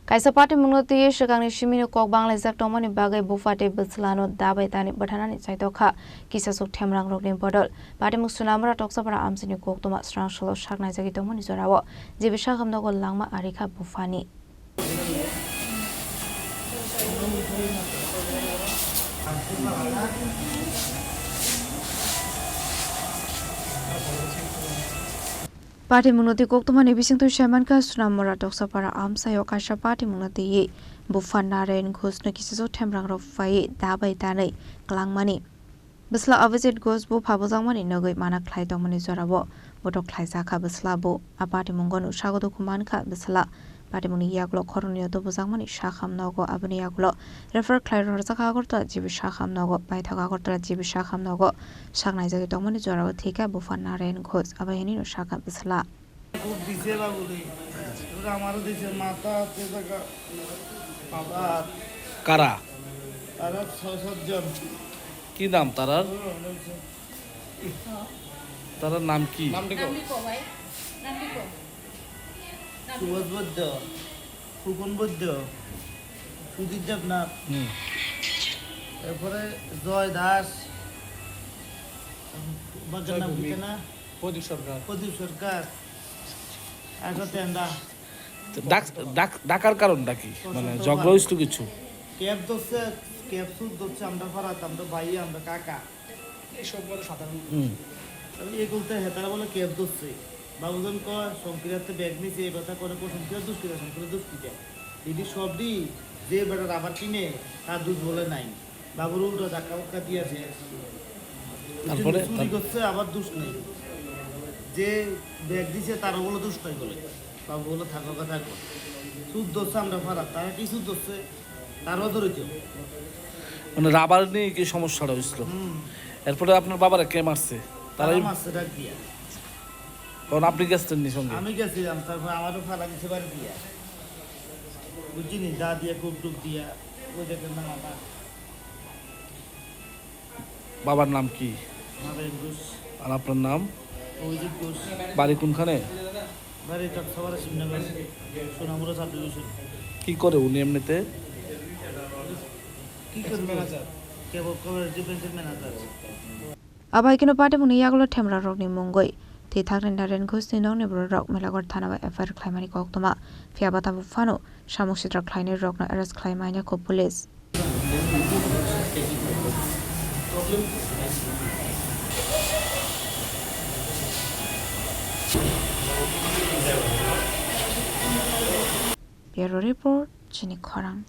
Kaisa Patimwng Swkangni Simino Banglaijak Tongmani bagwi Bupha Bwsajwla bai Tanwi Bwtharnani Chaitokha Kisaswk Themrang rokni Bodol Patimwng Sonamura Toksapara Amchaini Koktwma Srangsalo Saknaijagwi Tongmani Jorao Sakham Nogo langma arikha Bufani Patimwng Koktwmani bisingtu shamanka Sonamura Toksapara Amchaio Kaisa Patimwng Bwtharnani Kisaswk Themrang rokfai bai Tanwi Tongmani Bwsajwla opposite goes Bupha Bwsajwla Nogo mana khlai Tongmani Jorao Bwtharjakha Bwsajwla Patimwng Sago Dukhomanjak Bwsajwla Patimwng yaklo Khorang Bwsajwla Sakham Nogo aboni yaklo refer khlai Bwtharjakha Sakham Nogo bai Sakham Nogo Saknaijagwi Tongmani Jorao thika Bwtharnani abahini Sakham Bwsajwla কারা কি নাম তারার তারার নাম কি ফুকন বৈদ্য সুদীপ দেবনাথ এরপরে জয় দাস প্রদীপ সরকার ডাকার কারণটা কি মানে ঝগড়া হইছিল কিছু ক্যাব ধরছে ক্যাব সুদ ধরছে আমরা ফারাত আমরা ভাই আমরা কাকা এইসব বলে সাধারণ এগুলোতে হেতারা বলে ক্যাব ধরছে বাবুজন কয় সংক্রিয়াতে ব্যাগ নিছে এই কথা করে সংক্রিয়া দুষ্কৃতা দিদি সবই যে বেটা রাবার কিনে তার দুধ বলে নাই বাবুর উল্টো ধাক্কা ফাক্কা দিয়েছে তারপরে চুরি করছে আবার দুষ নেই যে ব্যাগ দিছে তারও বলে দুষ নাই বলে বাবু বলে থাকো কথা সুদ ধরছে আমরা ফারাত তারা কি সুদ ধরছে তারও ধরেছে মানে রাবার নিয়ে কি সমস্যাটা হয়েছিল এরপরে আপনার বাবারা কে মারছে তারাই মারছে ডাক দিয়া তখন আপনি গেছেন নি সঙ্গে আমি গেছিলাম তারপর আমারও ফালা দিছে বাড়ি দিয়া বুঝিনি দা দিয়া কূপ টুপ দিয়া ওই দেখেন না মামা বাবার নাম কি আর আপনার নাম বাড়ি কোনখানে বাড়ি টকসাপাড়া সিমনগর সোনামুরা সাবডিভিশন কি করে উনি এমনিতে কি করে ম্যানেজার কেবল কমিউনিটি ব্যাংকের manager Abai kino Patimwng yaklo Themrang rokni mungoi thakni naren ghusni nongni rok melagor thanaba FIR khlaimani Koktwma fiabata Bwphano samuk sitra khlaini rokno arrest khlaimaina ko police Bureau report Chini Khorang